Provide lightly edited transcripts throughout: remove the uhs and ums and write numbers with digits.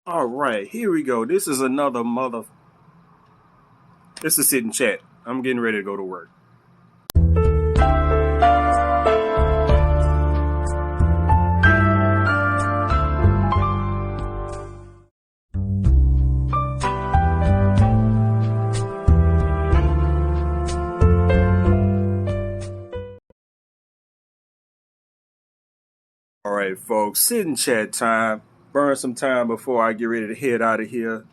All right, here we go. This is another mother. This is Sit and Chat. I'm getting ready to go to work. All right, folks, Sit and Chat time. Burn some time before I get ready to head out of here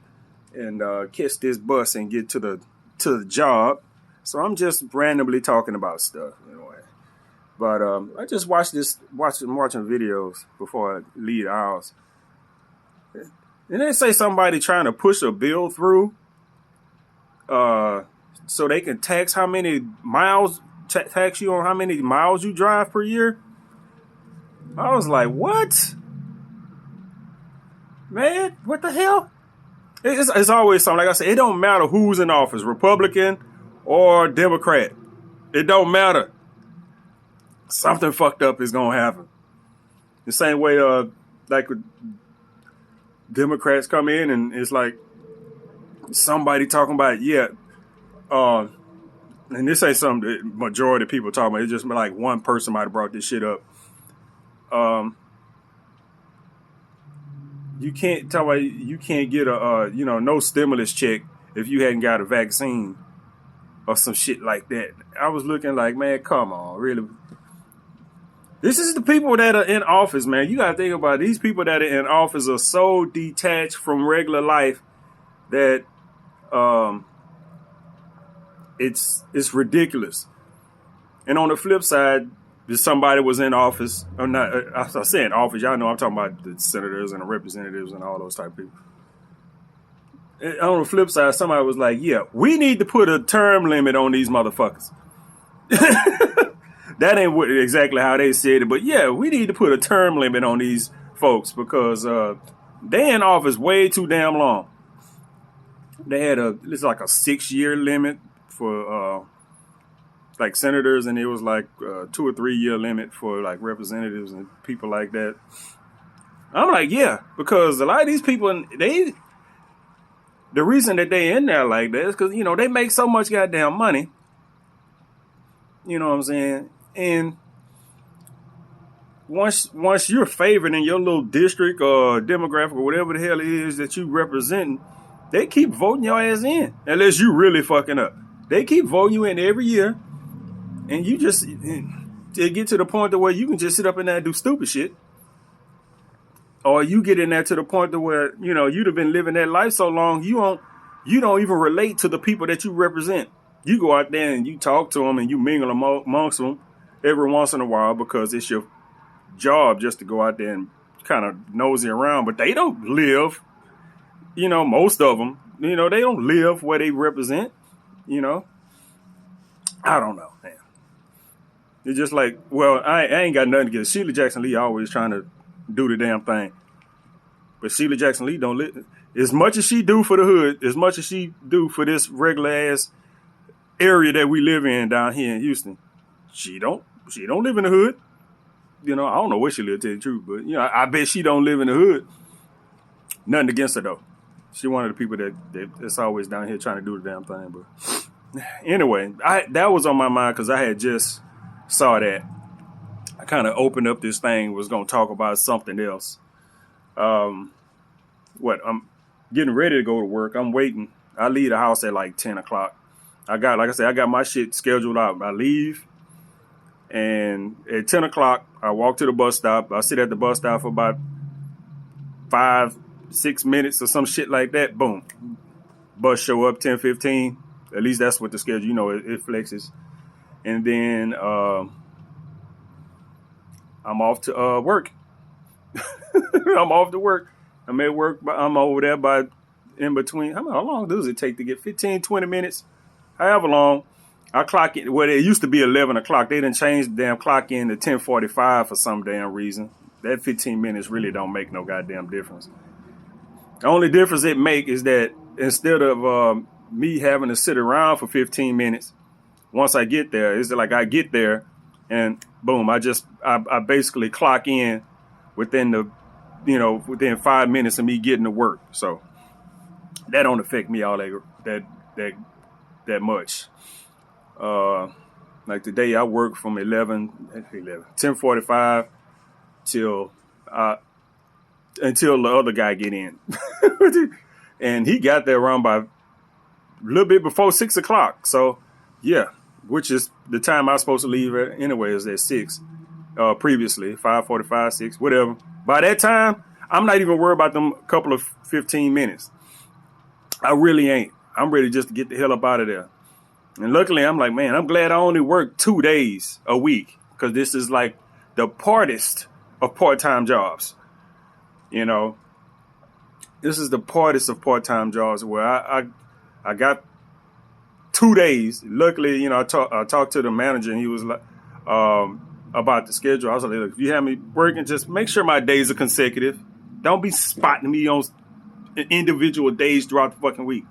and catch this bus and get to the job. So I'm just randomly talking about stuff, anyway. But I just watching videos before I leave the house. And they say somebody trying to push a bill through so they can tax how many miles, tax you on how many miles you drive per year. I was like, what? Man, what the hell? It's always something. Like I said, it don't matter who's in office, Republican or Democrat. It don't matter. Something fucked up is going to happen. The same way, like Democrats come in and it's like somebody talking about, and this ain't something the majority of people talking about. It's just like one person might have brought this shit up. You can't tell me you can't get a no stimulus check if you hadn't got a vaccine or some shit like that. I was looking like, man, come on, really? This is the people that are in office, man. You gotta think about it. These people that are in office are so detached from regular life that it's ridiculous. And on the flip side, if somebody was in office, or not, I say in office, y'all know I'm talking about the senators and the representatives and all those type of people. And on the flip side, somebody was like, yeah, we need to put a term limit on these motherfuckers. That ain't exactly how they said it, but yeah, we need to put a term limit on these folks because they in office way too damn long. They had it's like a 6-year limit for like senators, and it was like a 2 or 3 year limit for like representatives and people like that. I'm like, yeah, because a lot of these people, the reason that they in there like that is because, they make so much goddamn money. You know what I'm saying? And once you're favored in your little district or demographic or whatever the hell it is that you represent, they keep voting your ass in unless you really fucking up. They keep voting you in every year, and you just it get to the point to where you can just sit up in there and do stupid shit, or you get in there to the point to where you'd have been living that life so long you don't even relate to the people that you represent. You go out there and you talk to them and you mingle amongst them every once in a while because it's your job just to go out there and kind of nosy around, but they don't live, most of them, they don't live where they represent, I don't know, man. It's just like, well, I ain't got nothing against Sheila Jackson Lee always trying to do the damn thing. But Sheila Jackson Lee don't live as much as she do for the hood, as much as she do for this regular ass area that we live in down here in Houston. She don't live in the hood. I don't know where she lives, to tell you the truth, but I bet she don't live in the hood. Nothing against her though. She one of the people that's always down here trying to do the damn thing. But anyway, that was on my mind because I had just saw that. I kind of opened up this thing, was going to talk about something else. I'm getting ready to go to work. I'm waiting. I leave the house at like 10 o'clock. I got my shit scheduled out. I leave, and at 10 o'clock, I walk to the bus stop. I sit at the bus stop for about 5-6 minutes or some shit like that. Boom. Bus show up 10:15. At least that's what the schedule, it flexes. And then I'm off to work. I'm off to work. I'm at work. I'm over there by in between. How long does it take to get 15, 20 minutes? However long. I clock in. Well, it used to be 11 o'clock. They done changed the damn clock in to 10:45 for some damn reason. That 15 minutes really don't make no goddamn difference. The only difference it make is that instead of me having to sit around for 15 minutes, once I get there, it's like I get there and boom, I basically clock in within the within 5 minutes of me getting to work. So that don't affect me all that much. Like today, I work from 10:45 till until the other guy get in, and he got there around by a little bit before 6 o'clock. So yeah, which is the time I was supposed to leave at anyway, is at 6. Previously 5:45, 6, whatever. By that time, I'm not even worried about them couple of 15 minutes. I really ain't. I'm ready just to get the hell up out of there. And luckily, I'm like, man, I'm glad I only work 2 days a week, because this is like the partest of part-time jobs. This is the partest of part-time jobs where I got 2 days. Luckily, I talked to the manager, and he was like, about the schedule. I was like, look, if you have me working, just make sure my days are consecutive. Don't be spotting me on individual days throughout the fucking week.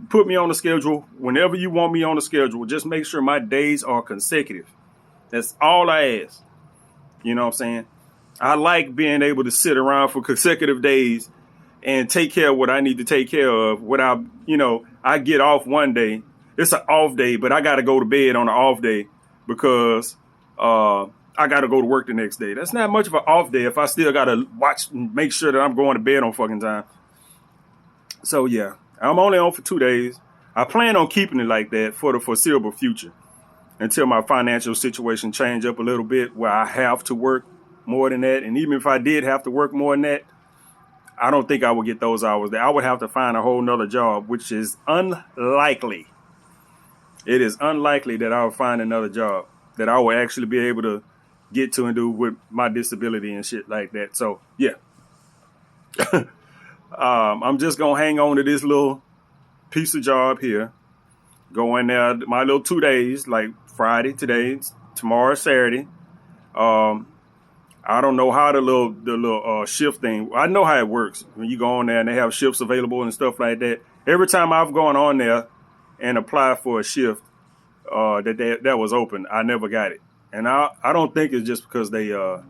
Put me on the schedule whenever you want me on the schedule. Just make sure my days are consecutive. That's all I ask. You know what I'm saying? I like being able to sit around for consecutive days and take care of what I need to take care of without, I get off one day. It's an off day, but I got to go to bed on an off day because I got to go to work the next day. That's not much of an off day if I still got to watch and make sure that I'm going to bed on fucking time. So, yeah, I'm only on for 2 days. I plan on keeping it like that for the foreseeable future until my financial situation change up a little bit where I have to work more than that. And even if I did have to work more than that, I don't think I would get those hours there. I would have to find a whole nother job, which is unlikely. It is unlikely that I would find another job that I would actually be able to get to and do with my disability and shit like that. So, yeah. I'm just going to hang on to this little piece of job here. Go in there, my little 2 days, like Friday, today, tomorrow, Saturday. I don't know how the little shift thing. I know how it works. When you go on there and they have shifts available and stuff like that. Every time I've gone on there and applied for a shift that was open, I never got it. And I don't think it's just because they. I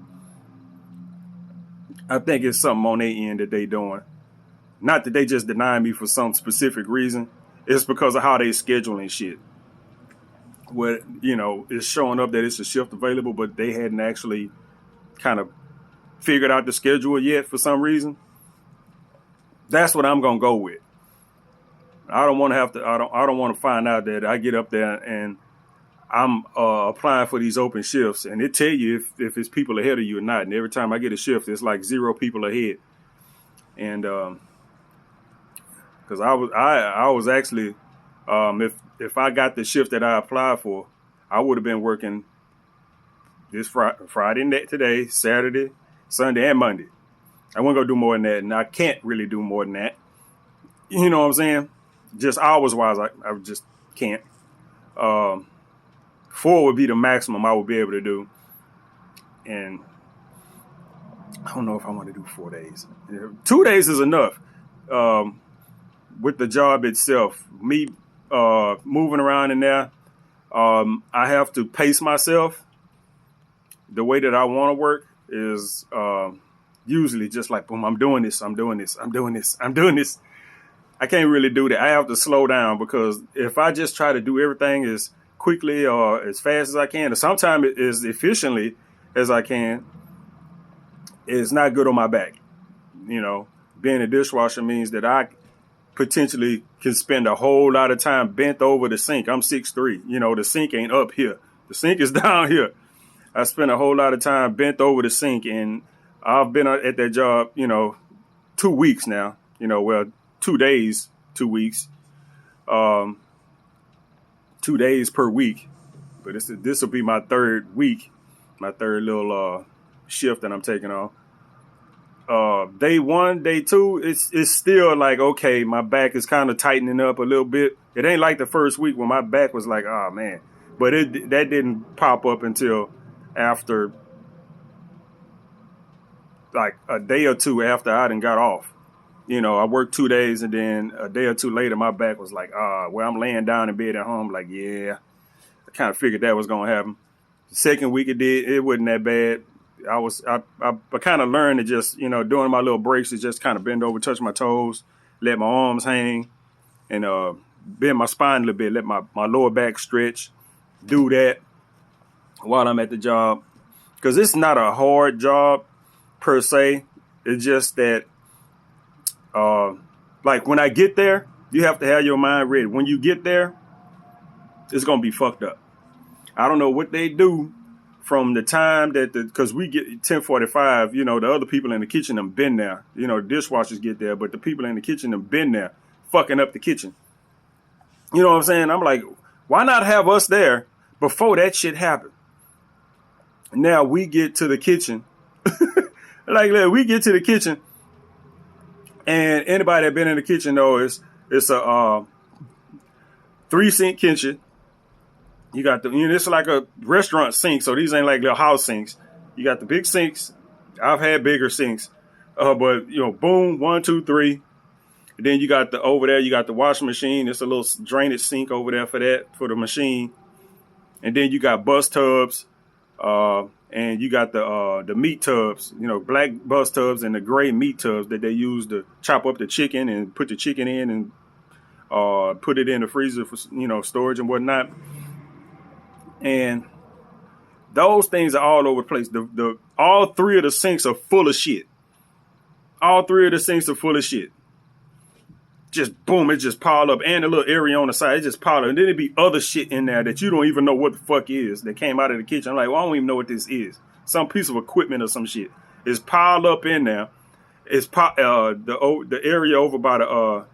think it's something on their end that they doing. Not that they just deny me for some specific reason. It's because of how they scheduling shit. Where, it's showing up that it's a shift available, but they hadn't actually kind of figured out the schedule yet for some reason. That's what I'm gonna go with. I don't want to have to. I don't want to find out that I get up there and I'm applying for these open shifts, and it tell you if it's people ahead of you or not. And every time I get a shift, it's like 0 people ahead. And because I was actually, if I got the shift that I applied for, I would have been working this Friday today, Saturday, Sunday, and Monday. I wasn't gonna do more than that, and I can't really do more than that. You know what I'm saying? Just hours wise, I just can't. 4 would be the maximum I would be able to do, and I don't know if I want to do 4 days. 2 days is enough. With the job itself, me moving around in there, I have to pace myself. The way that I want to work is usually just like, boom, I'm doing this. I can't really do that. I have to slow down, because if I just try to do everything as quickly or as fast as I can, or sometimes as efficiently as I can, it's not good on my back. Being a dishwasher means that I potentially can spend a whole lot of time bent over the sink. I'm 6'3". The sink ain't up here. The sink is down here. I spend a whole lot of time bent over the sink, and I've been at that job, 2 weeks now. 2 days, 2 weeks, 2 days per week. But this will be my third week, my third little shift that I'm taking on. Day 1, day 2, it's still like, okay, my back is kind of tightening up a little bit. It ain't like the first week when my back was like, oh man. But that didn't pop up until after like a day or two after I done got off. I worked 2 days, and then a day or two later, my back was like, where I'm laying down in bed at home, like, yeah, I kind of figured that was going to happen. The second week it wasn't that bad. I kind of learned to just, during my little breaks, to just kind of bend over, touch my toes, let my arms hang, and bend my spine a little bit, let my lower back stretch, do that while I'm at the job. Because it's not a hard job per se. It's just that, like when I get there, you have to have your mind ready. When you get there, it's going to be fucked up. I don't know what they do from the time that because we get 10:45, the other people in the kitchen have been there. The dishwashers get there, but the people in the kitchen have been there fucking up the kitchen. You know what I'm saying? I'm like, why not have us there before that shit happened? Now we get to the kitchen. We get to the kitchen, and anybody that been in the kitchen knows it's a 3-sink kitchen. You got it's like a restaurant sink, so these ain't like little house sinks. You got the big sinks. I've had bigger sinks, but boom, 1, 2, 3. And then you got over there. You got the washing machine. It's a little drainage sink over there for the machine. And then you got bus tubs, and you got the meat tubs. Black bus tubs and the gray meat tubs that they use to chop up the chicken and put the chicken in and put it in the freezer for storage and whatnot. And those things are all over the place. All 3 of the sinks are full of shit. All 3 of the sinks are full of shit. Just boom, it just piled up. And a little area on the side, it just piled up. And then it'd be other shit in there that you don't even know what the fuck is that came out of the kitchen. I'm like, well, I don't even know what this is. Some piece of equipment or some shit. It's piled up in there. It's the area over by the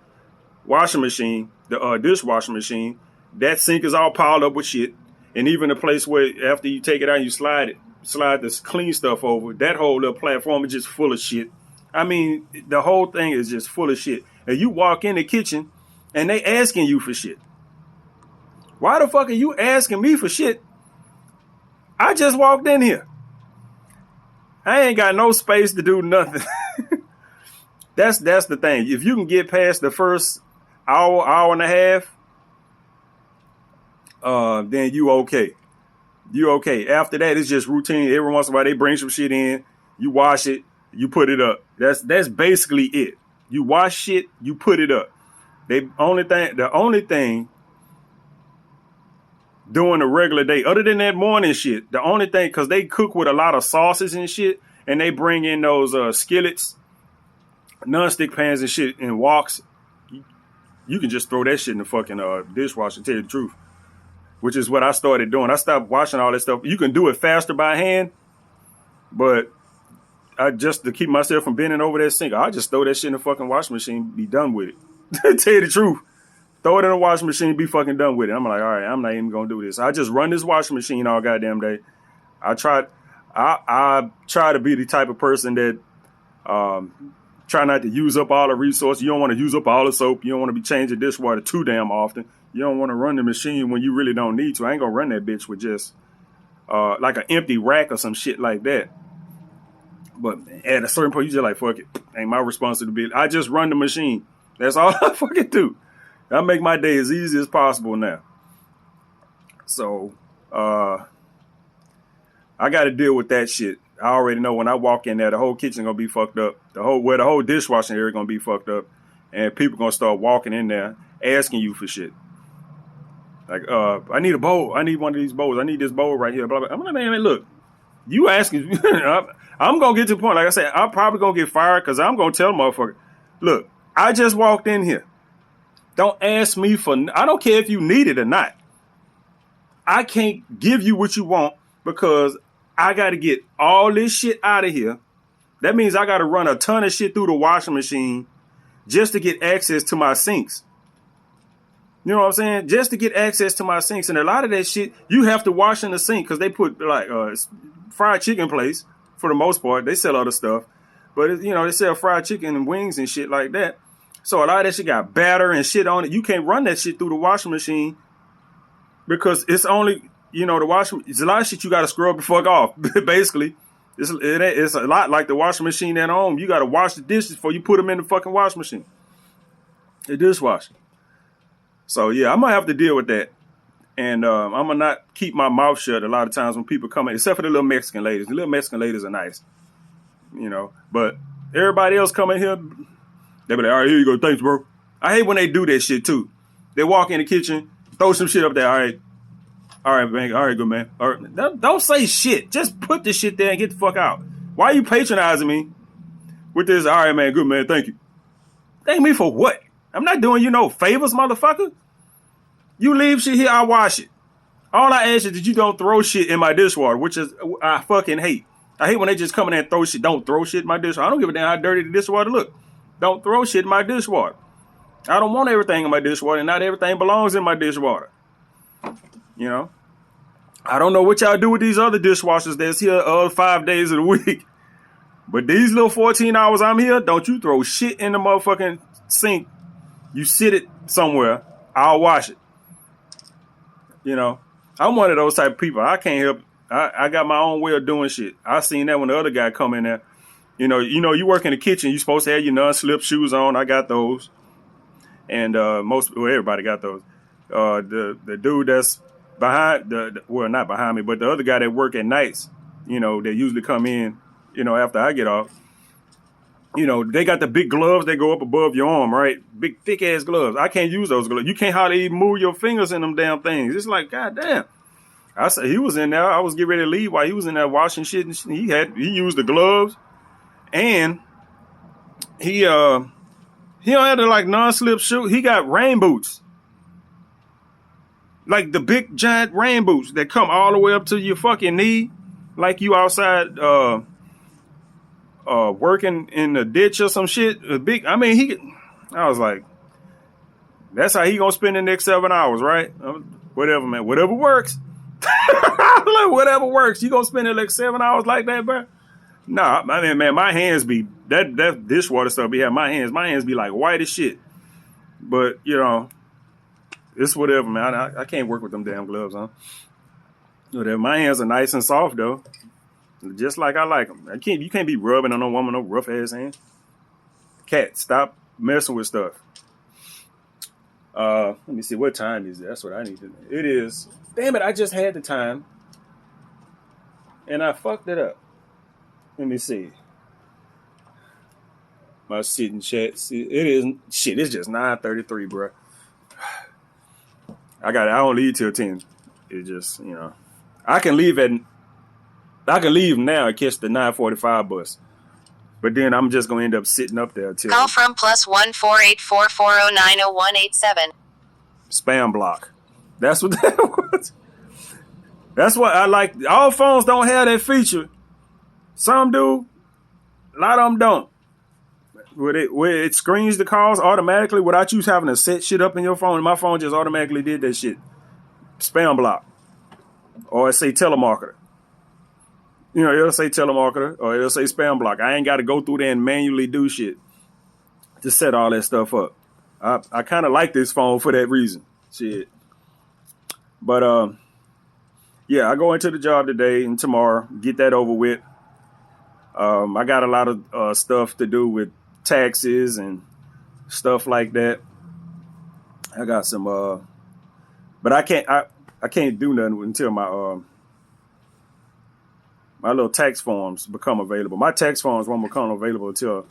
washing machine, the dishwashing machine. That sink is all piled up with shit. And even the place where after you take it out, you slide this clean stuff over. That whole little platform is just full of shit. I mean, the whole thing is just full of shit. And you walk in the kitchen and they asking you for shit. Why the fuck are you asking me for shit? I just walked in here. I ain't got no space to do nothing. That's the thing. If you can get past the first hour and a half, then you okay. You okay. After that, it's just routine. Every once in a while, they bring some shit in. You wash it. You put it up. That's basically it. You wash shit. You put it up. The only thing during a regular day, other than that morning shit, the only thing, because they cook with a lot of sauces and shit, and they bring in those skillets, non-stick pans and shit in woks. You can just throw that shit in the fucking dishwasher, to tell you the truth. Which is what I started doing. I stopped washing all that stuff. You can do it faster by hand, but to keep myself from bending over that sink, I just throw that shit in the fucking washing machine, be done with it. Tell you the truth. Throw it in the washing machine, be fucking done with it. I'm like, all right, I'm not even gonna do this. I just run this washing machine all goddamn day. I try to be the type of person that try not to use up all the resources. You don't want to use up all the soap. You don't want to be changing dishwater too damn often. You don't want to run the machine when you really don't need to. I ain't gonna run that bitch with just like an empty rack or some shit like that. But at a certain point, you just like, fuck it. Ain't my responsibility. I just run the machine. That's all I fucking do. I make my day as easy as possible now. So I got to deal with that shit. I already know when I walk in there, the whole kitchen gonna be fucked up. The whole dishwashing area gonna be fucked up, and people gonna start walking in there asking you for shit. Like, I need a bowl. I need one of these bowls. I need this bowl right here. Blah, blah. I'm like, man, look, you asking. I'm going to get to the point. Like I said, I'm probably going to get fired because I'm going to tell the motherfucker, look, I just walked in here. Don't ask me for, I don't care if you need it or not. I can't give you what you want because I got to get all this shit out of here. That means I got to run a ton of shit through the washing machine just to get access to my sinks. You know what I'm saying? Just to get access to my sinks. And a lot of that shit, you have to wash in the sink because they put like fried chicken place for the most part. They sell other stuff. But, they sell fried chicken and wings and shit like that. So a lot of that shit got batter and shit on it. You can't run that shit through the washing machine because it's only, the washing. It's a lot of shit you got to scrub the fuck off, basically. It's a lot like the washing machine at home. You got to wash the dishes before you put them in the fucking washing machine. The dishwasher. So, yeah, I might have to deal with that. And I'm gonna not keep my mouth shut a lot of times when people come in, except for the little Mexican ladies. The little Mexican ladies are nice, you know. But everybody else come in here, they be like, all right, here you go, thanks, bro. I hate when they do that shit too. They walk in the kitchen, throw some shit up there, all right, man, all right, good man. All right. Don't say shit. Just put the shit there and get the fuck out. Why are you patronizing me with this? All right, man, good man, thank you. Thank me for what? I'm not doing you no favors, motherfucker. You leave shit here, I wash it. All I ask is that you don't throw shit in my dishwater, which is I fucking hate. I hate when they just come in there and throw shit. Don't throw shit in my dishwater. I don't give a damn how dirty the dishwater look. Don't throw shit in my dishwater. I don't want everything in my dishwater, and not everything belongs in my dishwater. You know? I don't know what y'all do with these other dishwashers that's here 5 days of the week. But these little 14 hours I'm here, don't you throw shit in the motherfucking sink. You sit it somewhere. I'll wash it. You know? I'm one of those type of people. I can't help. I got my own way of doing shit. I seen that when the other guy come in there. You know, you work in the kitchen. You supposed to have your non-slip shoes on. I got those. And everybody got those. The dude that's behind well, not behind me, but the other guy that work at nights, you know, they usually come in, you know, after I get off. You know, they got the big gloves that go up above your arm, right? Big thick ass gloves. I can't use those gloves. You can't hardly even move your fingers in them damn things. It's like, goddamn. I said he was in there. I was getting ready to leave while he was in there washing shit, and he used the gloves, and he don't have the like non-slip shoe. He got rain boots. Like the big giant rain boots that come all the way up to your fucking knee, like you outside working in the ditch or some shit. I was like, that's how he gonna spend the next 7 hours, right? Whatever, man. Whatever works. Like, whatever works. You gonna spend the next 7 hours like that, bro? Nah, I mean, man, my hands be that dishwater stuff be having my hands be like white as shit. But you know. It's whatever, man. I can't work with them damn gloves, huh? Whatever. My hands are nice and soft, though. Just like I like them. You can't be rubbing on no woman, no rough ass hands. Cat, stop messing with stuff. Let me see. What time is it? That's what I need to know. It is. Damn it, I just had the time. And I fucked it up. Let me see. My sitting chat. See, it is. Shit, it's just 9:33, bro. I don't leave till 10. It just, you know, I can leave now and catch the 9:45 bus. But then I'm just gonna end up sitting up there till. Call from +1 48440900187. Spam block. That's what that was. That's what I like. All phones don't have that feature. Some do. A lot of them don't. Where it screens the calls automatically without you having to set shit up in your phone. My phone just automatically did that shit. Spam block. Or it say telemarketer. You know, it'll say telemarketer or it'll say spam block. I ain't got to go through there and manually do shit to set all that stuff up. I kind of like this phone for that reason. Shit. But, yeah, I go into the job today and tomorrow. Get that over with. I got a lot of stuff to do with taxes and stuff like that. I got some but I can't do nothing until my my little tax forms become available. My tax forms won't become available until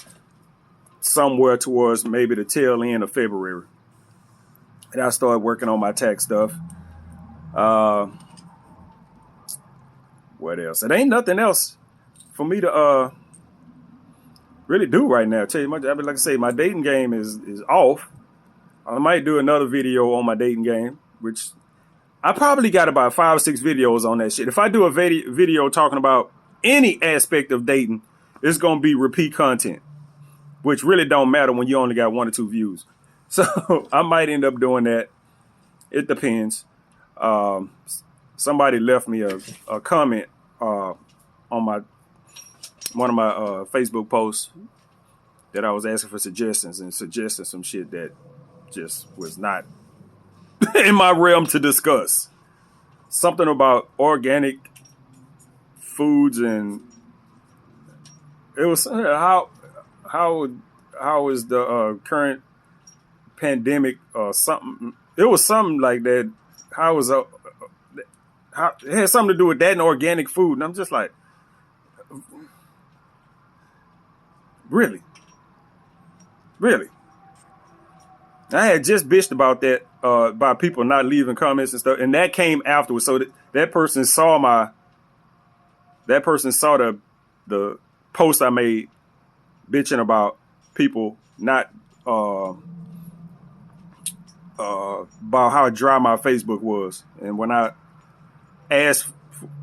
somewhere towards maybe the tail end of February. And I start working on my tax stuff. What else? It ain't nothing else for me to really do right now. Tell you, like I say, my dating game is off. I might do another video on my dating game, which I probably got about 5 or 6 videos on that shit. If I do a video talking about any aspect of dating, it's gonna be repeat content, which really don't matter when you only got 1 or 2 views. So I might end up doing that. It depends. Somebody left me a comment on one of my Facebook posts that I was asking for suggestions and suggesting some shit that just was not in my realm to discuss. Something about organic foods, and it was how is the current pandemic or something. It was something like that how was how it had something to do with that and organic food, and I'm just like, really, really. I had just bitched about that by people not leaving comments and stuff, and that came afterwards. So that person saw the post I made bitching about people not about how dry my Facebook was, and when I asked,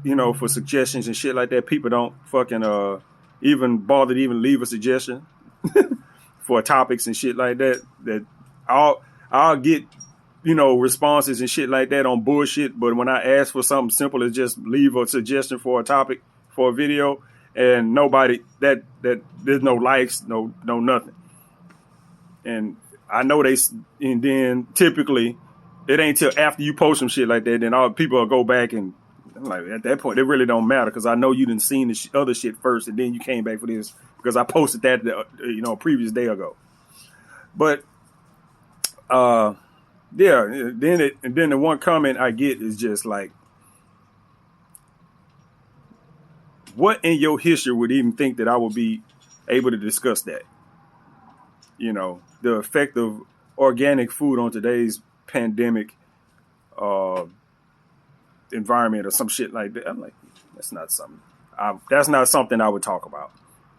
for suggestions and shit like that, people don't fucking even bother to even leave a suggestion for topics and shit like that. That I'll get responses and shit like that on bullshit, but when I ask for something simple as just leave a suggestion for a topic for a video, and nobody that there's no likes, no nothing. And I know and then typically it ain't till after you post some shit like that, then all people will go back, and I'm like, at that point it really don't matter, because I know you done seen the other shit first, and then you came back for this because I posted that a previous day ago. But yeah, then the one comment I get is just like, what in your history would even think that I would be able to discuss that? The effect of organic food on today's pandemic environment or some shit like that. I'm like, that's not something I would talk about.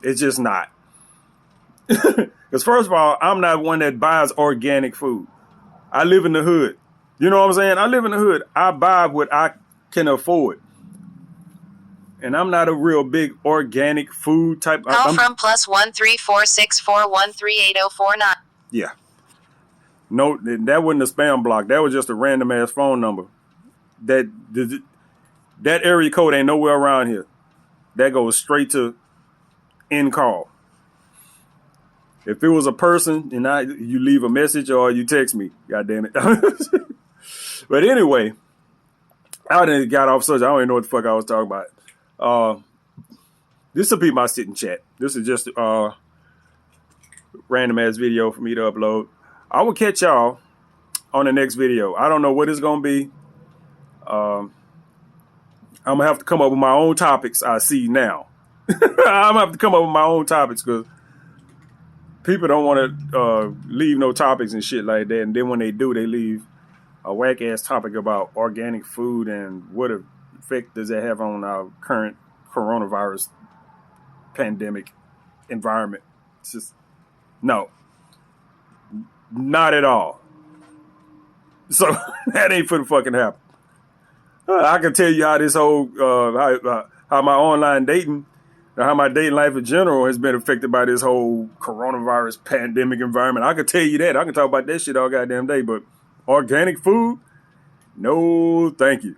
It's just not. Because first of all, I'm not one that buys organic food. I live in the hood. You know what I'm saying? I live in the hood. I buy what I can afford. And I'm not a real big organic food type. Call from +13464138049. Yeah. No, that wasn't a spam block. That was just a random ass phone number. That area code ain't nowhere around here. That goes straight to end call. If it was a person, and you leave a message or you text me, God damn it. But anyway, I done got off subject. I don't even know what the fuck I was talking about. This will be my sitting chat. This is just random ass video for me to upload. I will catch y'all on the next video. I don't know what it's gonna be. I'm gonna have to come up with my own topics. I see now. I'm gonna have to come up with my own topics, because people don't want to leave no topics and shit like that. And then when they do, they leave a whack ass topic about organic food and what effect does that have on our current coronavirus pandemic environment. It's just, no, not at all. So that ain't for the fucking happen. I can tell you how this whole, how my online dating, or how my dating life in general has been affected by this whole coronavirus pandemic environment. I can tell you that. I can talk about that shit all goddamn day, but organic food? No, thank you.